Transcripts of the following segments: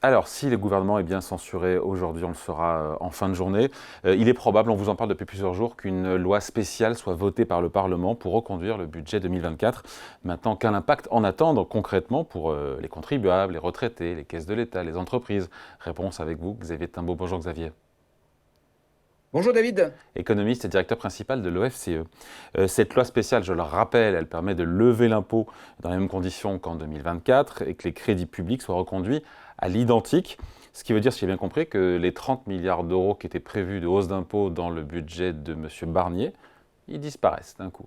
Alors, si le gouvernement est bien censuré aujourd'hui, on le saura en fin de journée, il est probable, on vous en parle depuis plusieurs jours, qu'une loi spéciale soit votée par le Parlement pour reconduire le budget 2024. Maintenant, quel impact en attendre concrètement pour les contribuables, les retraités, les caisses de l'État, les entreprises? Réponse avec vous, Xavier Timbaud. Bonjour Xavier. Bonjour David. Économiste et directeur principal de l'OFCE. Cette loi spéciale, je le rappelle, elle permet de lever l'impôt dans les mêmes conditions qu'en 2024 et que les crédits publics soient reconduits à l'identique. Ce qui veut dire, si j'ai bien compris, que les 30 milliards d'euros qui étaient prévus de hausse d'impôt dans le budget de M. Barnier, ils disparaissent d'un coup.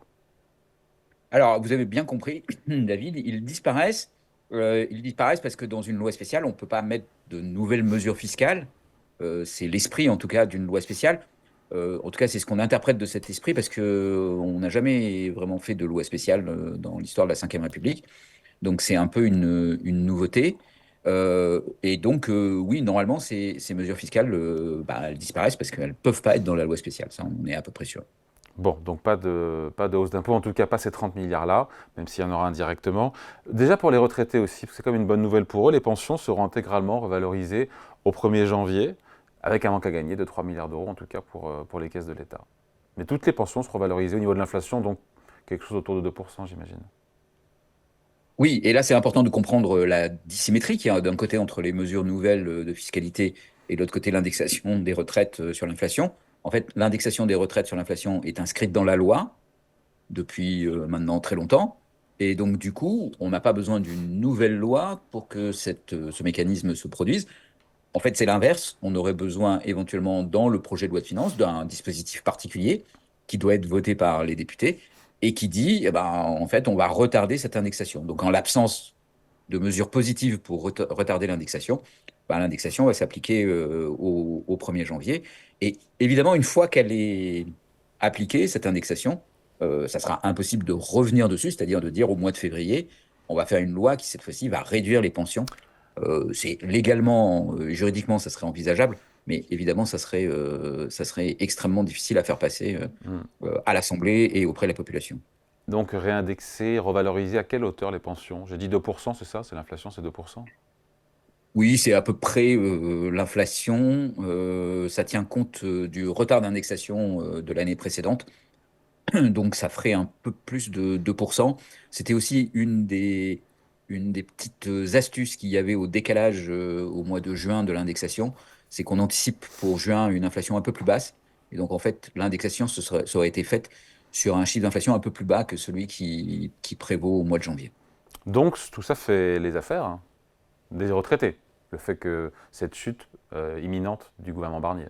Alors, vous avez bien compris, David, ils disparaissent. Ils disparaissent parce que dans une loi spéciale, on ne peut pas mettre de nouvelles mesures fiscales. C'est l'esprit, en tout cas, d'une loi spéciale. En tout cas, c'est ce qu'on interprète de cet esprit parce que on n'a jamais vraiment fait de loi spéciale dans l'histoire de la Ve République. Donc, c'est un peu une nouveauté. Et donc, oui, normalement, ces mesures fiscales, elles disparaissent parce qu'elles ne peuvent pas être dans la loi spéciale. Ça, on est à peu près sûr. Bon, donc pas de hausse d'impôt, en tout cas pas ces 30 milliards-là, même s'il y en aura indirectement. Déjà pour les retraités aussi, parce que c'est comme une bonne nouvelle pour eux, les pensions seront intégralement revalorisées au 1er janvier, avec un manque à gagner de 3 milliards d'euros, en tout cas pour les caisses de l'État. Mais toutes les pensions seront valorisées au niveau de l'inflation, donc quelque chose autour de 2%, j'imagine. Oui, et là, c'est important de comprendre la dissymétrie qu'il y a d'un côté entre les mesures nouvelles de fiscalité et de l'autre côté l'indexation des retraites sur l'inflation. En fait, l'indexation des retraites sur l'inflation est inscrite dans la loi depuis maintenant très longtemps. Et donc, du coup, on n'a pas besoin d'une nouvelle loi pour que ce mécanisme se produise. En fait, c'est l'inverse. On aurait besoin éventuellement dans le projet de loi de finances d'un dispositif particulier qui doit être voté par les députés et qui dit, eh ben, en fait, on va retarder cette indexation. Donc, en l'absence de mesures positives pour retarder l'indexation, ben, l'indexation va s'appliquer au 1er janvier. Et évidemment, une fois qu'elle est appliquée, cette indexation, ça sera impossible de revenir dessus, c'est-à-dire de dire au mois de février, on va faire une loi qui, cette fois-ci, va réduire les pensions. C'est légalement, juridiquement, ça serait envisageable, mais évidemment, ça serait extrêmement difficile à faire passer Hmm. à l'Assemblée et auprès de la population. Donc réindexer, revaloriser à quelle hauteur les pensions? J'ai dit 2%, c'est ça? C'est l'inflation, c'est 2%? Oui, c'est à peu près l'inflation. Ça tient compte du retard d'indexation de l'année précédente. Donc, ça ferait un peu plus de 2%. C'était aussi une des petites astuces qu'il y avait au décalage au mois de juin de l'indexation. C'est qu'on anticipe pour juin une inflation un peu plus basse. Et donc, en fait, l'indexation, ça aurait été faite sur un chiffre d'inflation un peu plus bas que celui qui prévaut au mois de janvier. Donc tout ça fait les affaires, hein, des retraités, le fait que cette chute imminente du gouvernement Barnier,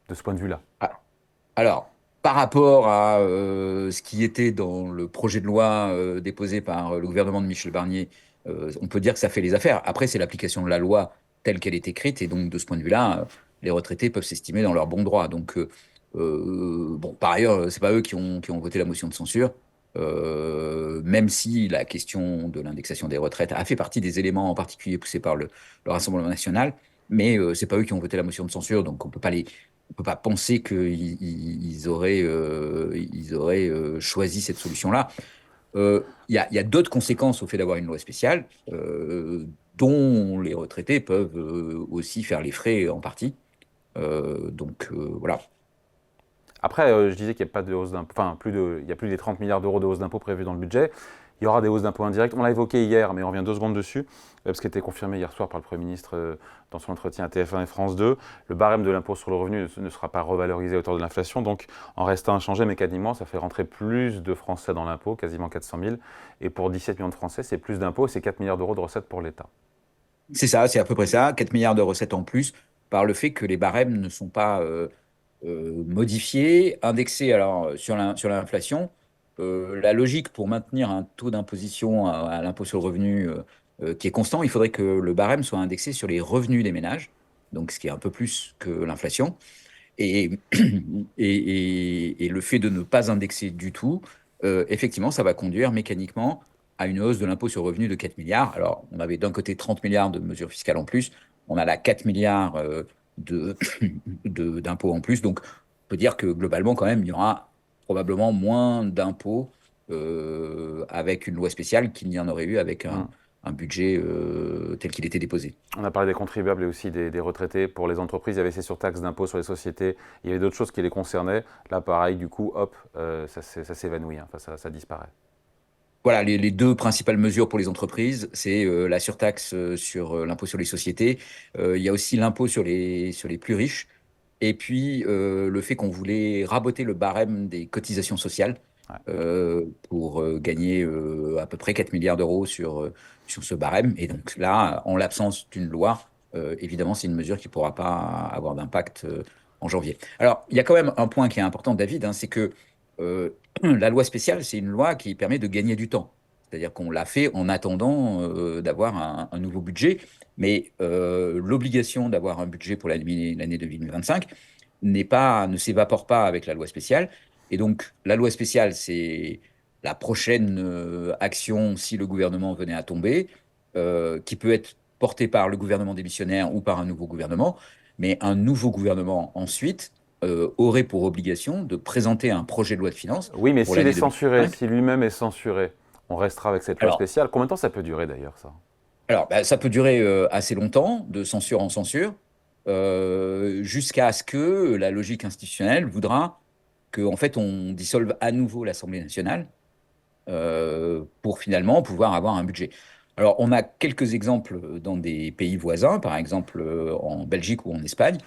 de ce point de vue-là. Ah, alors, par rapport à ce qui était dans le projet de loi déposé par le gouvernement de Michel Barnier, on peut dire que ça fait les affaires. Après, c'est l'application de la loi telle qu'elle est écrite, et donc de ce point de vue-là, les retraités peuvent s'estimer dans leur bon droit. Donc, bon, par ailleurs, c'est pas eux qui ont voté la motion de censure, même si la question de l'indexation des retraites a fait partie des éléments en particulier poussés par le Rassemblement national, mais c'est pas eux qui ont voté la motion de censure, donc on peut pas penser qu'ils ils auraient choisi cette solution-là. Il y a d'autres conséquences au fait d'avoir une loi spéciale, dont les retraités peuvent aussi faire les frais en partie. Voilà. Après, je disais qu'il n'y a pas de hausse d'impôt, enfin, il y a plus des 30 milliards d'euros de hausse d'impôt prévus dans le budget. Il y aura des hausses d'impôts indirectes. On l'a évoqué hier, mais on revient 2 secondes dessus, parce qu'il a été confirmé hier soir par le Premier ministre dans son entretien à TF1 et France 2. Le barème de l'impôt sur le revenu ne sera pas revalorisé à hauteur de l'inflation, donc en restant inchangé mécaniquement, ça fait rentrer plus de Français dans l'impôt, quasiment 400 000. Et pour 17 millions de Français, c'est plus d'impôts et c'est 4 milliards d'euros de recettes pour l'État. C'est ça, c'est à peu près ça. 4 milliards de recettes en plus par le fait que les barèmes ne sont pas modifiés, indexés alors, sur l'inflation. La logique pour maintenir un taux d'imposition à l'impôt sur le revenu qui est constant, il faudrait que le barème soit indexé sur les revenus des ménages, donc ce qui est un peu plus que l'inflation. Et, et le fait de ne pas indexer du tout, effectivement, ça va conduire mécaniquement à une hausse de l'impôt sur le revenu de 4 milliards. Alors, on avait d'un côté 30 milliards de mesures fiscales en plus, on a là 4 milliards de, d'impôts en plus. Donc, on peut dire que globalement, quand même, il y aura probablement moins d'impôts avec une loi spéciale qu'il n'y en aurait eu avec Hmm. un budget tel qu'il était déposé. On a parlé des contribuables et aussi des retraités. Pour les entreprises, il y avait ces surtaxes d'impôts sur les sociétés. Il y avait d'autres choses qui les concernaient. Là, pareil, du coup, hop, ça s'évanouit, hein. Enfin, ça disparaît. Voilà, les deux principales mesures pour les entreprises, c'est la surtaxe sur l'impôt sur les sociétés. Il y a aussi l'impôt sur les plus riches. Et puis, le fait qu'on voulait raboter le barème des cotisations sociales Ouais. pour gagner à peu près 4 milliards d'euros sur ce barème. Et donc là, en l'absence d'une loi, évidemment, c'est une mesure qui ne pourra pas avoir d'impact en janvier. Alors, il y a quand même un point qui est important, David, hein, c'est que la loi spéciale, c'est une loi qui permet de gagner du temps. C'est-à-dire qu'on l'a fait en attendant d'avoir un nouveau budget. Mais l'obligation d'avoir un budget pour l'année 2025 ne s'évapore pas avec la loi spéciale. Et donc, la loi spéciale, c'est la prochaine action si le gouvernement venait à tomber, qui peut être portée par le gouvernement démissionnaire ou par un nouveau gouvernement. Mais un nouveau gouvernement, ensuite, aurait pour obligation de présenter un projet de loi de finances Oui, mais pour s'il est l'année censuré, 2025. si lui-même est censuré, on restera avec cette loi Alors, spéciale. Combien de temps ça peut durer d'ailleurs, ça? bah, ça peut durer assez longtemps, de censure en censure, jusqu'à ce que la logique institutionnelle voudra que, en fait, on dissolve à nouveau l'Assemblée nationale pour finalement pouvoir avoir un budget. Alors, on a quelques exemples dans des pays voisins, par exemple en Belgique ou en Espagne,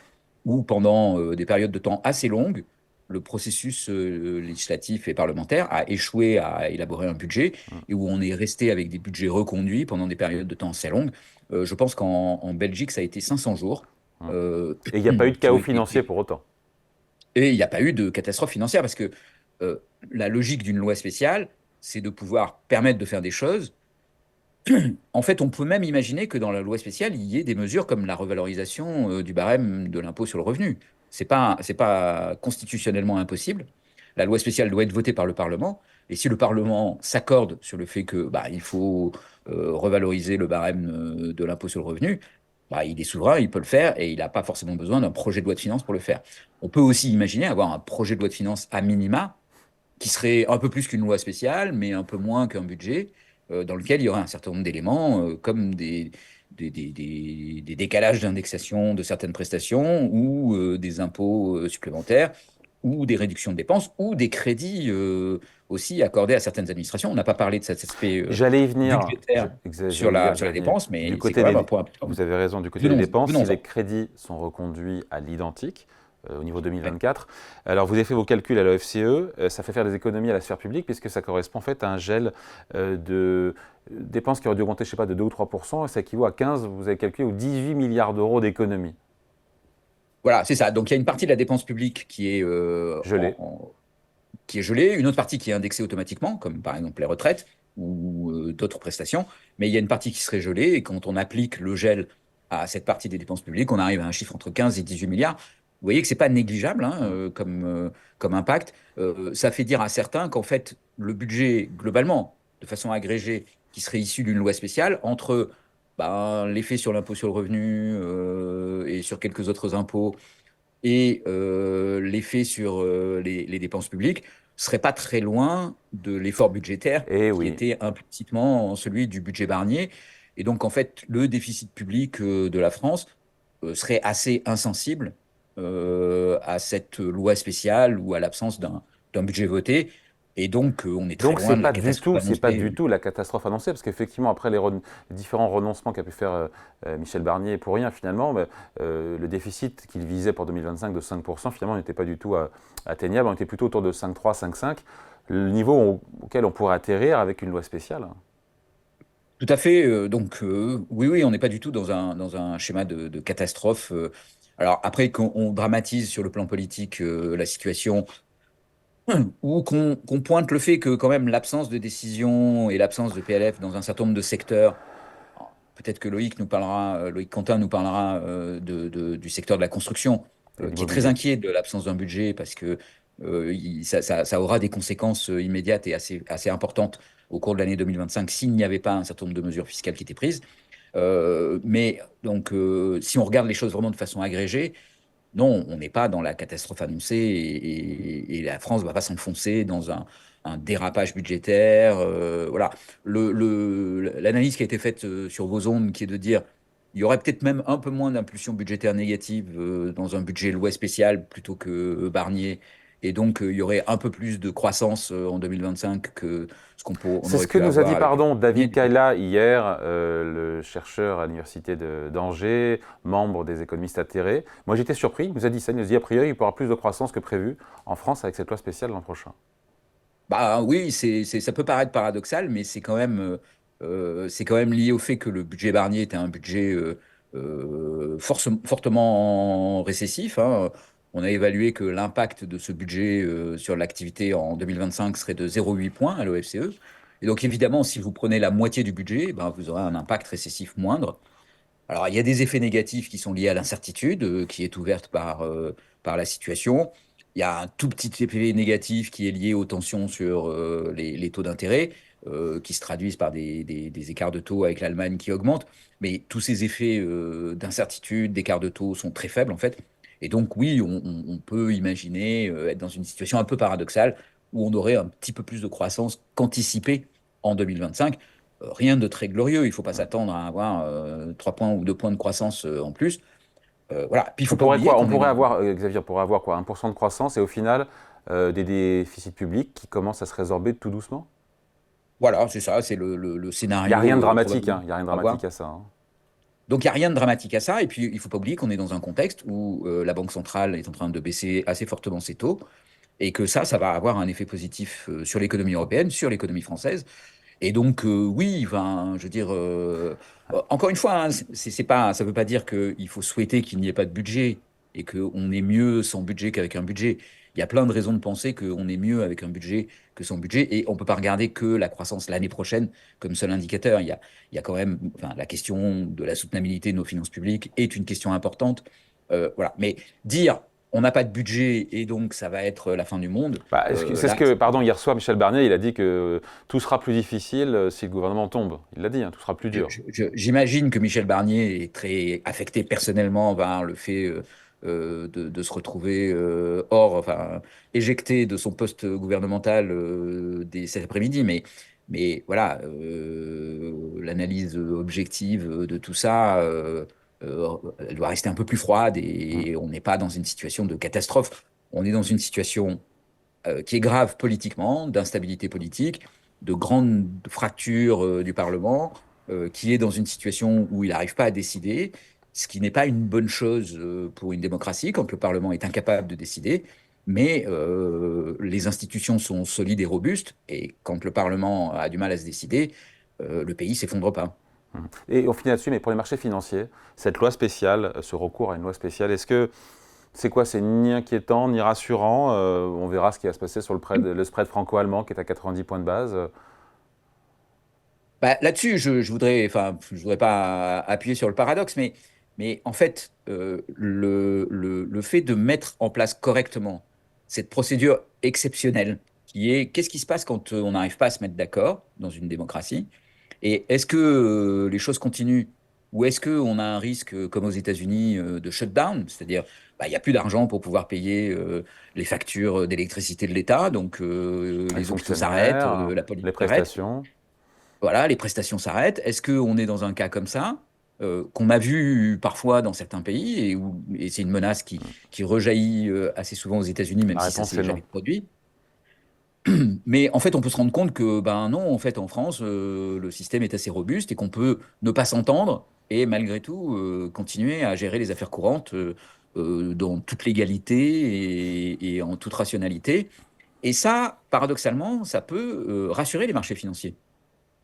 où pendant des périodes de temps assez longues, le processus législatif et parlementaire a échoué à élaborer un budget Mm. et où on est resté avec des budgets reconduits pendant des périodes de temps assez longues. Je pense qu'en Belgique, ça a été 500 jours Mm. euh, Et il n'y a pas eu de qui ont chaos été financier pour autant. et il n'y a pas eu de catastrophe financière parce que euh, la logique d'une loi spéciale, c'est de pouvoir permettre de faire des choses. En fait, on peut même imaginer que dans la loi spéciale, il y ait des mesures comme la revalorisation du barème de l'impôt sur le revenu. C'est pas constitutionnellement impossible. La loi spéciale doit être votée par le Parlement. Et si le Parlement s'accorde sur le fait que bah, il faut revaloriser le barème de l'impôt sur le revenu, bah, il est souverain, il peut le faire et il n'a pas forcément besoin d'un projet de loi de finances pour le faire. On peut aussi imaginer avoir un projet de loi de finances à minima qui serait un peu plus qu'une loi spéciale, mais un peu moins qu'un budget, dans lequel il y aurait un certain nombre d'éléments, comme des décalages d'indexation de certaines prestations, ou des impôts supplémentaires, ou des réductions de dépenses, ou des crédits aussi accordés à certaines administrations. On n'a pas parlé de cet aspect J'allais y venir, budgétaire j'allais y dire, sur la j'allais y venir. dépense, Du mais c'est côté quand même un des, point important. vous avez raison, du côté des Venons, dépenses, si les venons-en. crédits sont reconduits à l'identique au niveau Ouais. 2024, alors vous avez fait vos calculs à l'OFCE, ça fait faire des économies à la sphère publique puisque ça correspond en fait à un gel de dépenses qui aurait dû augmenter, je sais pas, de 2 ou 3%, et ça équivaut à 15, vous avez calculé, ou 18 milliards d'euros d'économies. Voilà, c'est ça. Donc il y a une partie de la dépense publique Je l'ai. qui est gelée, une autre partie qui est indexée automatiquement, comme par exemple les retraites ou d'autres prestations, mais il y a une partie qui serait gelée, et quand on applique le gel à cette partie des dépenses publiques, on arrive à un chiffre entre 15 et 18 milliards. Vous voyez que c'est pas négligeable hein, comme impact. Ça fait dire à certains qu'en fait, le budget, globalement, de façon agrégée, qui serait issu d'une loi spéciale, entre ben, l'effet sur l'impôt sur le revenu et sur quelques autres impôts, et l'effet sur les dépenses publiques serait pas très loin de l'effort budgétaire Eh qui oui. était implicitement celui du budget Barnier. Et donc, en fait, le déficit public de la France serait assez insensible à cette loi spéciale ou à l'absence d'un budget voté. Et donc, on est très Donc loin de la catastrophe c'est pas annoncée. du tout la catastrophe annoncée, parce qu'effectivement après les différents renoncements qu'a pu faire Michel Barnier pour rien finalement, le déficit qu'il visait pour 2025 de 5% finalement n'était pas du tout atteignable, on était plutôt autour de 5,3, 5,5, le niveau auquel on pourrait atterrir avec une loi spéciale. Tout à fait. Donc, oui, oui, on n'est pas du tout dans un schéma de catastrophe. Alors, après, qu'on dramatise sur le plan politique la situation, ou qu'on pointe le fait que, quand même, l'absence de décision et l'absence de PLF dans un certain nombre de secteurs, peut-être que Loïc Quentin nous parlera du secteur de la construction, Et qui est très l'immobilier. inquiet de l'absence d'un budget parce que ça aura des conséquences immédiates et assez importantes au cours de l'année 2025 s'il n'y avait pas un certain nombre de mesures fiscales qui étaient prises. Mais donc, si on regarde les choses vraiment de façon agrégée, non, on n'est pas dans la catastrophe annoncée et la France ne va pas s'enfoncer un dérapage budgétaire. Voilà. L'analyse qui a été faite sur vos ondes, qui est de dire il y aurait peut-être même un peu moins d'impulsion budgétaire négative dans un budget loi spécial plutôt que Barnier. Et donc, il y aurait un peu plus de croissance en 2025 que on C'est ce aurait que pu nous a avoir dit, avec pardon, Barnier, David du coup. Kayla hier, le chercheur à l'université d'Angers, membre des économistes atterrés. Moi, j'étais surpris. Il nous a dit ça. Il nous a dit, a priori, il pourra y avoir plus de croissance que prévu en France avec cette loi spéciale l'an prochain. Bah oui, ça peut paraître paradoxal, mais c'est quand même lié au fait que le budget Barnier était un budget fortement récessif, hein. On a évalué que l'impact de ce budget sur l'activité en 2025 serait de 0,8 points à l'OFCE. Et donc évidemment, si vous prenez la moitié du budget, ben, vous aurez un impact récessif moindre. Alors, il y a des effets négatifs qui sont liés à l'incertitude qui est ouverte par la situation. Il y a un tout petit effet négatif qui est lié aux tensions sur les taux d'intérêt, qui se traduisent par des écarts de taux avec l'Allemagne qui augmentent. Mais tous ces effets d'incertitude, d'écart de taux sont très faibles, en fait. Et donc, oui, on peut imaginer être dans une situation un peu paradoxale où on aurait un petit peu plus de croissance qu'anticipée en 2025. Rien de très glorieux. Il ne faut pas s'attendre à avoir 3 points ou 2 points de croissance en plus. Voilà. Puis il ne On faut pas pourrait oublier quoi? On qu'on est pourrait dans... avoir, Xavier, on pourrait avoir quoi? 1% de croissance et au final, des déficits publics qui commencent à se résorber tout doucement? Voilà, c'est ça, c'est le Il n'y a rien de scénario dramatique, hein. probablement Il n'y a rien de à dramatique voir. à ça, hein. Donc il n'y a rien de dramatique à ça. Et puis il ne faut pas oublier qu'on est dans un contexte où la Banque centrale est en train de baisser assez fortement ses taux et que ça va avoir un effet positif sur l'économie européenne, sur l'économie française. Et donc, oui, enfin, je veux dire, encore une fois, hein, c'est pas, ça ne veut pas dire qu'il faut souhaiter qu'il n'y ait pas de budget et qu'on est mieux sans budget qu'avec un budget. Il y a plein de raisons de penser qu'on est mieux avec un budget que sans budget et on ne peut pas regarder que la croissance l'année prochaine comme seul indicateur. Il y a quand même, enfin, la question de la soutenabilité de nos finances publiques est une question importante. Voilà. Mais dire on n'a pas de budget et donc ça va être la fin du monde, Bah, c'est ce là, que, pardon, hier soir, Michel Barnier, il a dit que tout sera plus difficile si le gouvernement tombe. Il l'a dit, hein, tout sera plus dur. j'imagine que Michel Barnier est très affecté personnellement par le fait de se retrouver enfin, éjecté de son poste gouvernemental dès cet après-midi. Mais voilà, l'analyse objective de tout ça, elle doit rester un peu plus froide Mm. et on n'est pas dans une situation de catastrophe. On est dans une situation qui est grave politiquement, d'instabilité politique, de grandes fractures du Parlement, qui est dans une situation où il n'arrive pas à décider, ce qui n'est pas une bonne chose pour une démocratie quand le Parlement est incapable de décider. Mais les institutions sont solides et robustes, et quand le Parlement a du mal à se décider, le pays s'effondre pas. Mm. Et on finit là-dessus, mais pour les marchés financiers, cette loi spéciale, ce recours à une loi spéciale, est-ce que c'est quoi? C'est ni inquiétant, ni rassurant? On verra ce qui va se passer sur le spread franco-allemand qui est à 90 points de base. Bah, là-dessus, je voudrais pas appuyer sur le paradoxe, mais en fait, le fait de mettre en place correctement cette procédure exceptionnelle, qui est qu'est-ce qui se passe quand on n'arrive pas à se mettre d'accord dans une démocratie, et est-ce que les choses continuent, ou est-ce qu'on a un risque, comme aux États-Unis, de shutdown, c'est-à-dire bah, il n'y a plus d'argent pour pouvoir payer les factures d'électricité de l'État, donc Les les hôpitaux s'arrêtent, fonctionnaires, la police les s'arrête. prestations. Voilà, les prestations s'arrêtent. Est-ce qu'on est dans un cas comme ça, qu'on a vu parfois dans certains pays, et c'est une menace qui rejaillit assez souvent aux États-Unis, même La si ça réponse s'est est non. jamais produit. Mais en fait, on peut se rendre compte que, ben non, en fait, en France, le système est assez robuste et qu'on peut ne pas s'entendre et malgré tout continuer à gérer les affaires courantes dans toute légalité et en toute rationalité. Et ça, paradoxalement, ça peut rassurer les marchés financiers.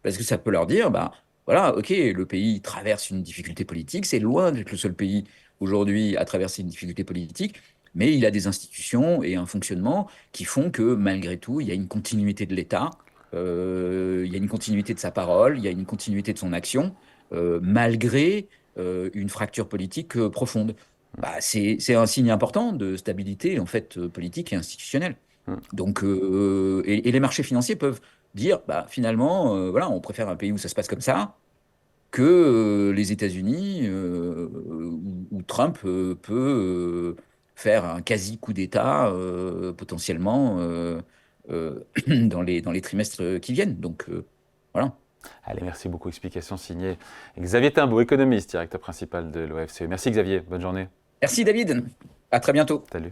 Parce que ça peut leur dire, bah, voilà, ok, le pays traverse une difficulté politique, c'est loin d'être le seul pays aujourd'hui à traverser une difficulté politique, mais il a des institutions et un fonctionnement qui font que malgré tout, il y a une continuité de l'État, il y a une continuité de sa parole, il y a une continuité de son action, malgré une fracture politique profonde. Bah, c'est un signe important de stabilité en fait politique et institutionnelle. Mm. Donc, et les marchés financiers peuvent dire, bah, finalement, voilà, on préfère un pays où ça se passe comme ça que les États-Unis où Trump peut faire un quasi coup d'État potentiellement dans les trimestres qui viennent. Donc, voilà. Allez, merci beaucoup. Explication signée Xavier Timbaud, économiste, directeur principal de l'OFCE. Merci Xavier, bonne journée. Merci David. À très bientôt. Salut.